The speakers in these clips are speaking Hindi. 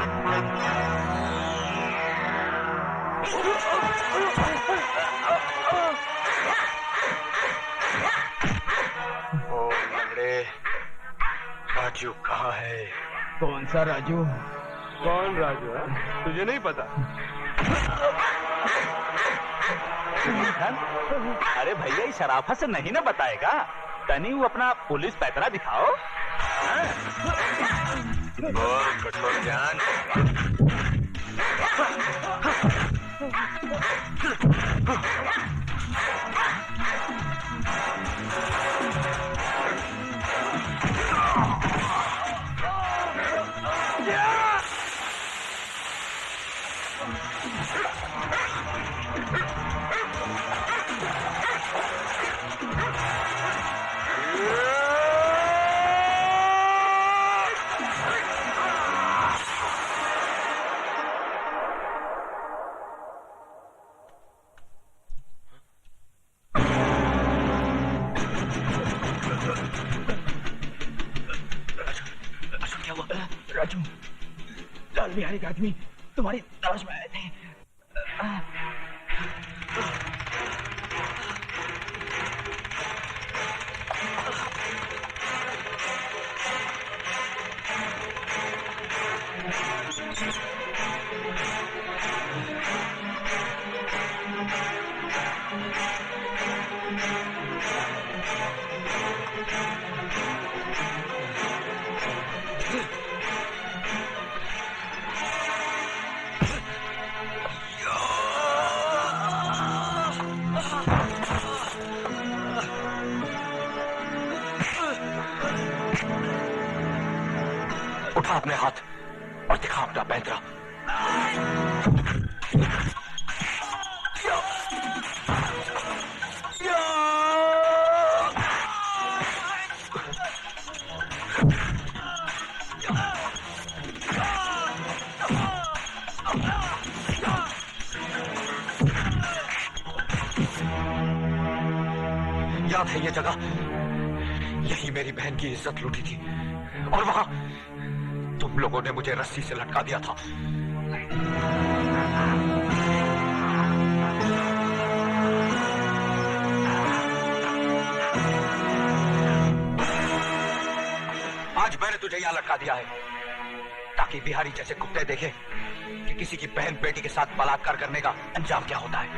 ओ लंगड़े, राजू कहाँ है? कौन सा राजू? कौन राजू है? तुझे नहीं पता? अरे भैया, इस शराफत से नहीं ना बताएगा। तनी वो अपना पुलिस पैतरा दिखाओ। बोल कठोर ज्ञान। राजू, लाल बिहारी का आदमी तुम्हारी तलाश में आए थे। उठा अपने हाथ और दिखा अपना पैंतरा। याद है ये जगह? यही मेरी बहन की इज्जत लूटी थी और वहां तुम लोगों ने मुझे रस्सी से लटका दिया था। आज मैंने तुझे यहां लटका दिया है ताकि बिहारी जैसे कुत्ते देखे कि किसी की बहन बेटी के साथ बलात्कार करने का अंजाम क्या होता है।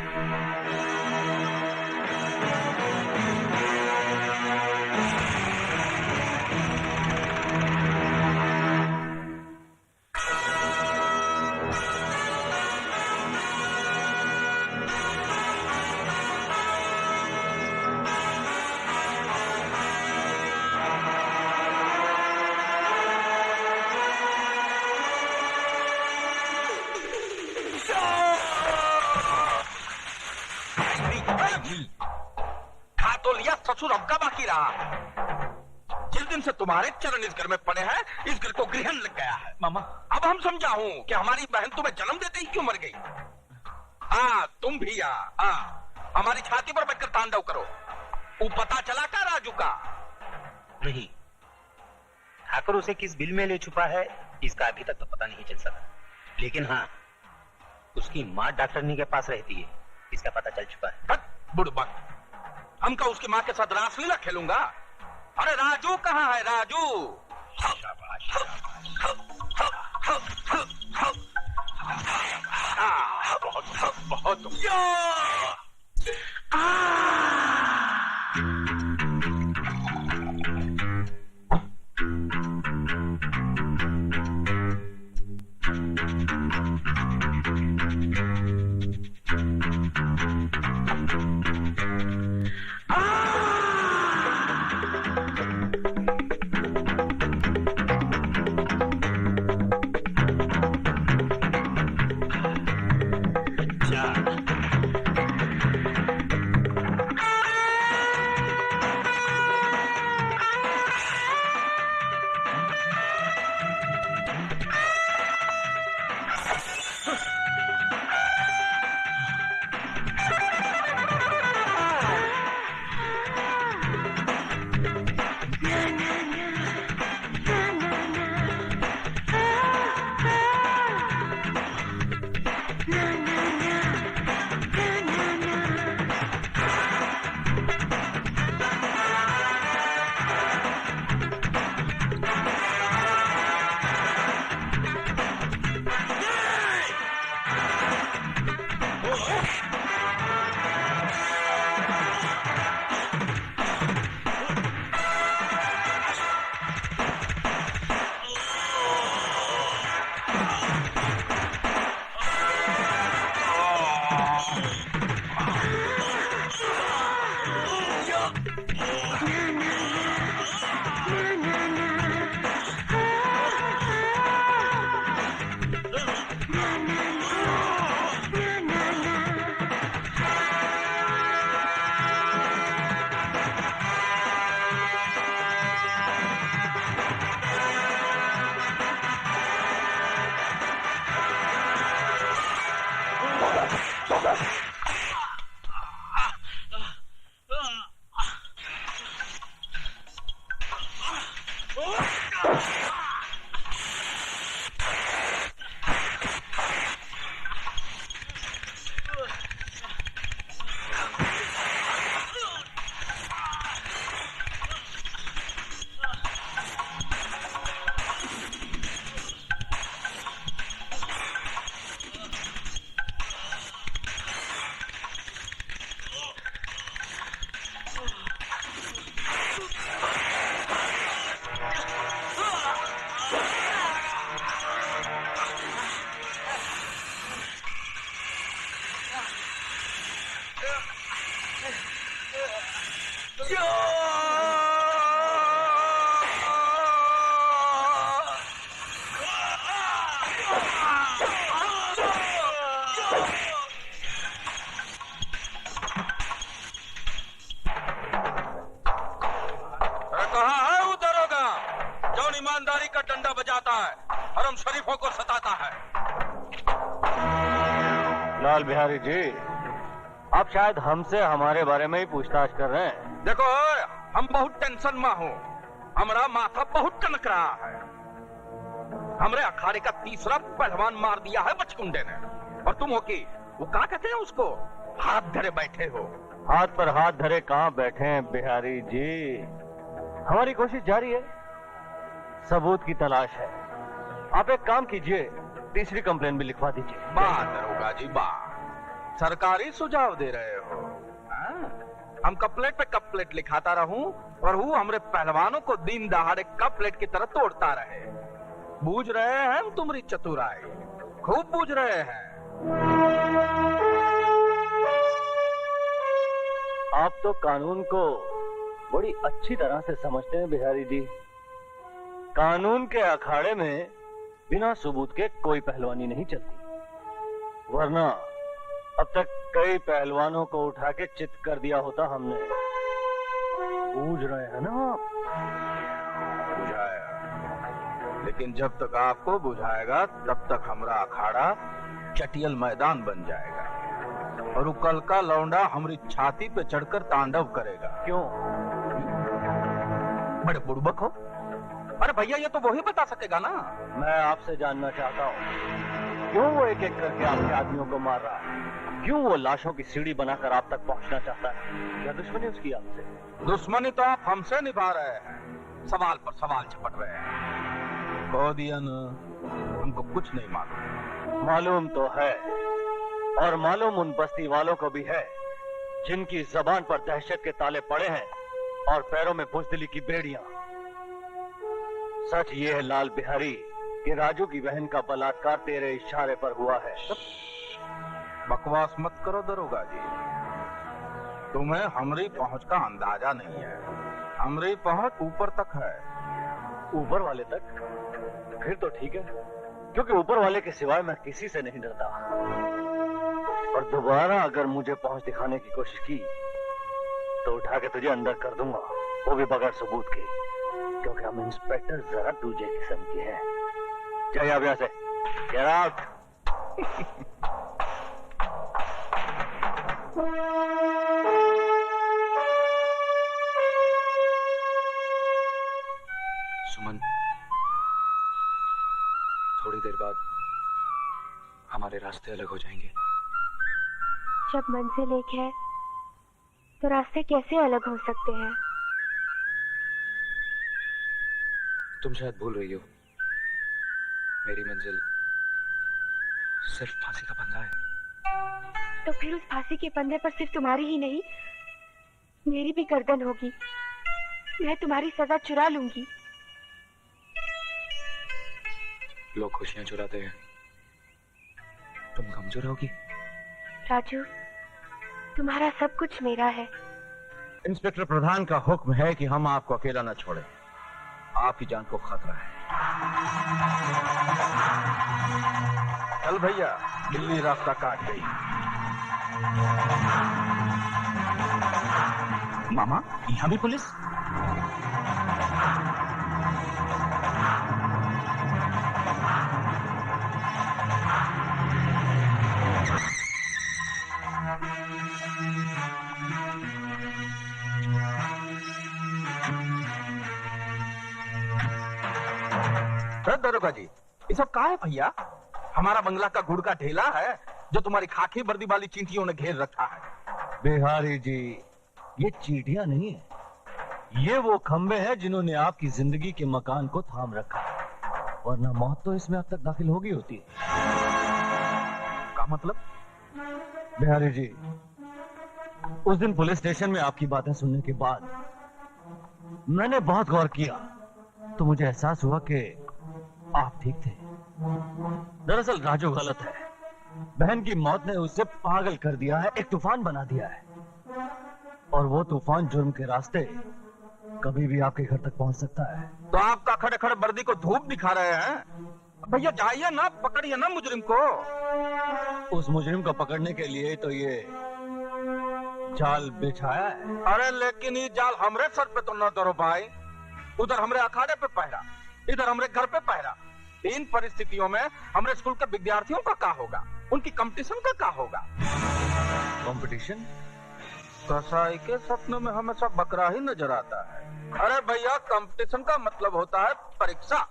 खा तो लिया ससुर, अब का बाकी रहा। जिस दिन से तुम्हारे चरण इस घर में पड़े हैं, इस घर को ग्रहण लग गया है। मामा, अब हम समझा हूं कि हमारी बहन तुम्हें जन्म देते ही क्यों मर गई। हाँ, तुम भी हमारी छाती पर बैठकर तांडव करो। वो पता चला का राजू का? नहीं, ठाकुर उसे किस बिल में ले छुपा है इसका अभी तक तो पता नहीं चल सका। लेकिन हाँ, उसकी माँ डॉक्टरनी के पास रहती है, इसका पता चल चुका है। बुड़बक, हम का उसकी माँ के साथ रासलीला खेलूंगा? अरे राजू कहाँ है राजू? शाबाश, बहुत बहुत जाता है, हरम शरीफों को सताता है। लाल बिहारी जी, आप शायद हमसे हमारे बारे में ही पूछताछ कर रहे हैं। देखो, हम बहुत टेंशन में हूँ, हमारा माथा बहुत कनक रहा है। हमरे अखाड़े का तीसरा पहलवान मार दिया है बचकुंडे ने, और तुम हो कि वो क्या कहते हैं उसको, हाथ धरे बैठे हो। हाथ पर हाथ धरे कहाँ बैठे हैं बिहारी जी, हमारी कोशिश जारी है, सबूत की तलाश है। आप एक काम कीजिए, तीसरी कंप्लेन भी लिखवा दीजिए। वाह दरोगा जी वाह, सरकारी सुझाव दे रहे हो। हम कपलेट पे कपलेट लिखाता रहूं और वो हमरे पहलवानों को दिन दहाड़े कपलेट की तरह तोड़ता रहे। बूझ रहे हैं हम तुम्हारी चतुराई, खूब बूझ रहे हैं। आप तो कानून को बड़ी अच्छी तरह से समझते हैं बिहारी जी। कानून के अखाड़े में बिना सबूत के कोई पहलवानी नहीं चलती, वरना अब तक कई पहलवानों को उठा के चित कर दिया होता हमने। बूझ रहे हैं ना आप? बुझाया, लेकिन जब तक आपको बुझाएगा तब तक हमारा अखाड़ा चटियल मैदान बन जाएगा और वो कल का लौंडा हमारी छाती पे चढ़कर तांडव करेगा। क्यों? बड़े बुड़बक हो। अरे भैया, ये तो वही बता सकेगा ना। मैं आपसे जानना चाहता हूँ, क्यों वो एक एक करके आपके आदमियों को मार रहा है? क्यों वो लाशों की सीढ़ी बनाकर आप तक पहुंचना चाहता है? क्या दुश्मनी उसकी आपसे? दुश्मनी तो आप हमसे निभा रहे हैं, सवाल पर सवाल झपट रहे हैं। कह दिया ना, हमको कुछ नहीं मालूम। मालूम तो है, और मालूम उन बस्ती वालों को भी है जिनकी जबान पर दहशत के ताले पड़े हैं और पैरों में बुज़दिली की बेड़ियां। सच ये है लाल बिहारी कि राजू की बहन का बलात्कार तेरे इशारे पर हुआ है। बकवास मत करो दरोगा जी, तुम्हें हमारी पहुंच का अंदाजा नहीं है। हमारी पहुंच ऊपर तक है। ऊपर वाले तक? फिर तो ठीक है, क्योंकि ऊपर वाले के सिवाय मैं किसी से नहीं डरता। और दोबारा अगर मुझे पहुंच दिखाने की कोशिश की तो उठा के तुझे अंदर कर दूंगा, वो भी बगैर सबूत के, क्योंकि हम इंस्पेक्टर जरा दूसरे किस्म के हैं। चलिए अब यहाँ से, get out। सुमन, थोड़ी देर बाद हमारे रास्ते अलग हो जाएंगे। जब मंजिल एक है तो रास्ते कैसे अलग हो सकते हैं? तुम शायद भूल रही हो, मेरी मंजिल सिर्फ फांसी का फंदा है। तो फिर उस फांसी के फंदे पर सिर्फ तुम्हारी ही नहीं, मेरी भी गर्दन होगी। मैं तुम्हारी सजा चुरा लूंगी। लोग खुशियां चुराते हैं, तुम गम चुराओगी? राजू, तुम्हारा सब कुछ मेरा है। इंस्पेक्टर प्रधान का हुक्म है कि हम आपको अकेला न छोड़ें। आपकी जान को खतरा है। चल भैया, बिल्ली रास्ता काट गई। मामा, यहाँ भी पुलिस? दरोगा जी, ये सब कहा है भैया? हमारा बंगला का गुड़ का ढेला है जो तुम्हारी खाकी वर्दी वाली चींटियों ने घेर रखा है। बिहारी जी, ये चींटियां नहीं है, ये वो खंबे हैं जिन्होंने आपकी जिंदगी के मकान को थाम रखा है, वरना मौत तो इसमें अब तक दाखिल होगी होती है। क्या मतलब? बिहारी जी, उस दिन पुलिस स्टेशन में आपकी बातें सुनने के बाद मैंने बहुत गौर किया, तो मुझे एहसास हुआ कि आप ठीक थे। दरअसल राजू गलत है। बहन की मौत ने उसे पागल कर दिया है, एक तूफान बना दिया है, और वो तूफान जुर्म के रास्ते कभी भी आपके घर तक पहुंच सकता है। तो आपका खड़े खड़े वर्दी को धूप दिखा रहे हैं? भैया जाइए ना, पकड़िए ना मुजरिम को। उस मुजरिम को पकड़ने के लिए तो ये जाल बिछाया है। अरे लेकिन ये जाल हमरे सर पे तो न धरो भाई। उधर हमरे अखाड़े पे पहरा, इधर हमरे घर पे पहरा। इन परिस्थितियों में हमारे स्कूल के विद्यार्थियों का क्या होगा, उनकी कंपटीशन का क्या होगा? कंपटीशन? कसाई के सपनों में हमेशा बकरा ही नजर आता है। अरे भैया, कंपटीशन का मतलब होता है परीक्षा।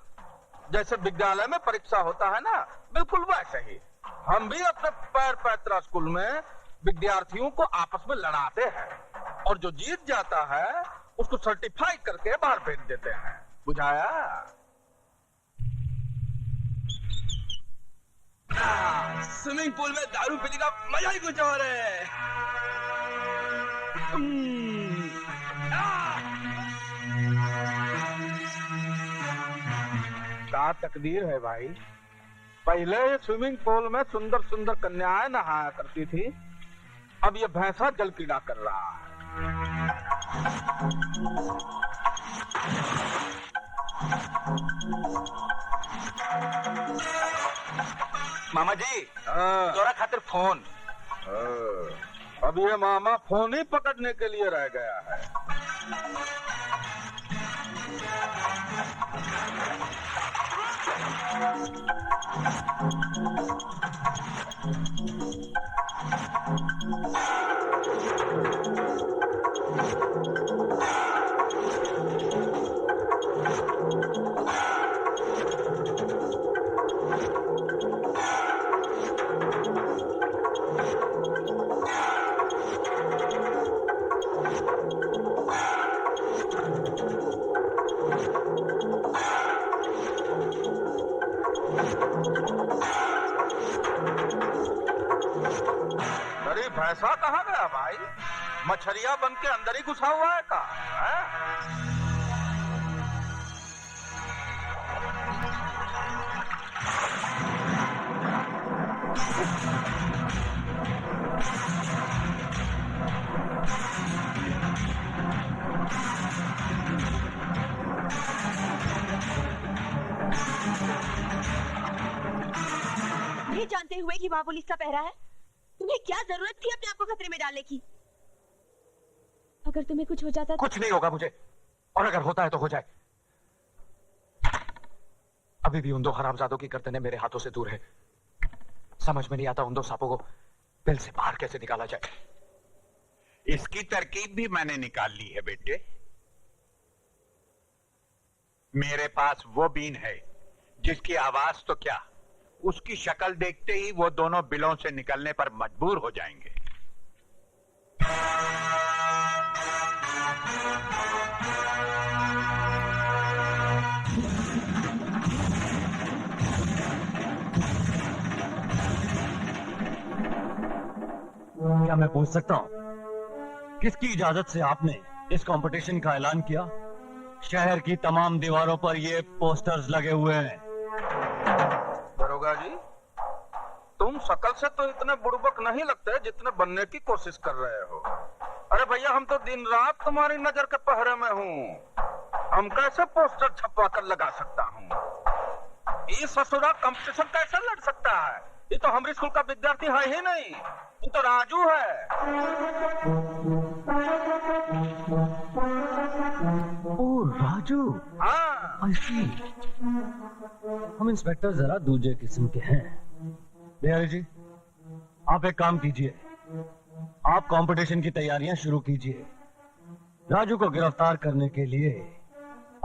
जैसे विद्यालय में परीक्षा होता है ना, बिल्कुल वैसे ही हम भी अपने पैर पैतरा स्कूल में विद्यार्थियों को आपस में लड़ाते हैं, और जो जीत जाता है उसको सर्टिफाई करके बाहर भेज देते हैं। बुझाया? स्विमिंग पूल में दारू पीने का मजा ही कुछ और है। क्या तकदीर है भाई। पहले ये स्विमिंग पूल में सुंदर सुंदर कन्याएं नहाया करती थी, अब ये भैंसा जल क्रीड़ा कर रहा है। मामा जी, तोरा खातिर फोन। अब ये मामा फोन ही पकड़ने के लिए रह गया है। भैंसा कहाँ गया भाई? मछरिया बन के अंदर ही घुसा हुआ है का? ये जानते हुए कि वहाँ पुलिस का पहरा है, तुम्हें क्या जरूरत थी अपने आप को खतरे में डालने की? अगर तुम्हें कुछ हो जाता तो... कुछ नहीं होगा मुझे, और अगर होता है तो हो जाए। अभी भी उन दो हरामजादों की गर्दनें मेरे हाथों से दूर है। समझ में नहीं आता उन दो सांपों को बिल से बाहर कैसे निकाला जाए। इसकी तरकीब भी मैंने निकाल ली है बेटे। मेरे पास वो बीन है जिसकी आवाज तो क्या, उसकी शक्ल देखते ही वो दोनों बिलों से निकलने पर मजबूर हो जाएंगे। क्या मैं पूछ सकता हूं किसकी इजाजत से आपने इस कंपटीशन का ऐलान किया? शहर की तमाम दीवारों पर ये पोस्टर्स लगे हुए हैं। दरोगा जी, तुम शकल से तो इतने बुड़बक नहीं लगते जितने बनने की कोशिश कर रहे हो। अरे भैया, हम तो दिन रात तुम्हारी नजर के पहरे में हूँ। हम कैसे पोस्टर छपवा कर लगा सकता हूँ? ये ससुरा कंपटीशन कैसे लड़ सकता है? ये तो हमारे स्कूल का विद्यार्थी है ही नहीं, ये तो राजू है। ओ राजू, हाँ। हम इंस्पेक्टर जरा दूसरे किस्म के हैं। बिहारी जी, आप एक काम कीजिए, आप कंपटीशन की तैयारियां शुरू कीजिए। राजू को गिरफ्तार करने के लिए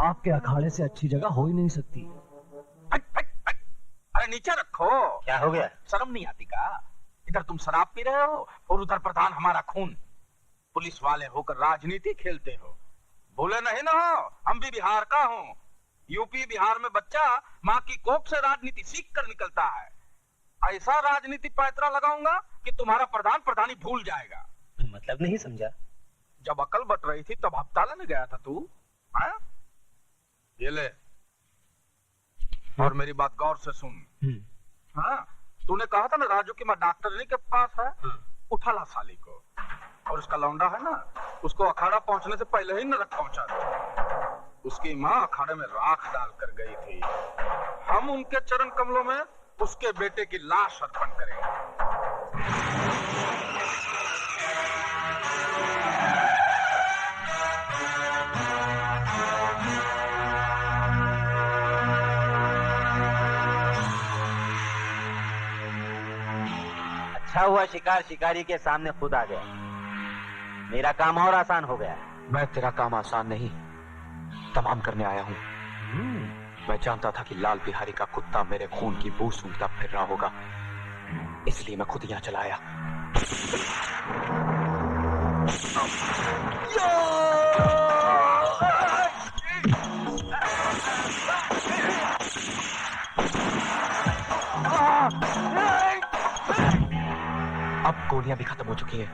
आपके अखाड़े से अच्छी जगह हो ही नहीं सकती। अरे नीचे रखो। क्या हो गया? शर्म नहीं आती का? इधर तुम शराब पी रहे हो और उधर प्रधान हमारा खून। पुलिस वाले होकर राजनीति खेलते हो। भूले नहीं ना हो, हम भी बिहार का हूँ। यूपी बिहार में बच्चा माँ की कोख से राजनीति सीख कर निकलता है। ऐसा राजनीति पैतरा लगाऊंगा कि तुम्हारा प्रधान प्रधानी भूल जाएगा। मतलब नहीं समझा। जब अकल बट रही थी तब हफ्ता लेने गया था तू। हाँ? ये ले, और मेरी बात गौर से सुन। हाँ, तूने कहा था ना राजू की माँ डॉक्टरनी के पास है। उठा ला साली को, और उसका लौंडा है ना, उसको अखाड़ा पहुंचने से पहले ही नरक पहुंचा दो। उसकी माँ अखाड़े में राख डाल कर गई थी। हम उनके चरण कमलों में उसके बेटे की लाश अर्पण करेंगे। बैठा हुआ शिकार शिकारी के सामने खुद आ गया। मेरा काम और आसान हो गया। मैं तेरा काम आसान नहीं तमाम करने आया हूं। मैं जानता था कि लाल बिहारी का कुत्ता मेरे खून की बू सूंघता फिर रहा होगा, इसलिए मैं खुद यहां चला आया। अब गोलियां भी खत्म हो चुकी हैं।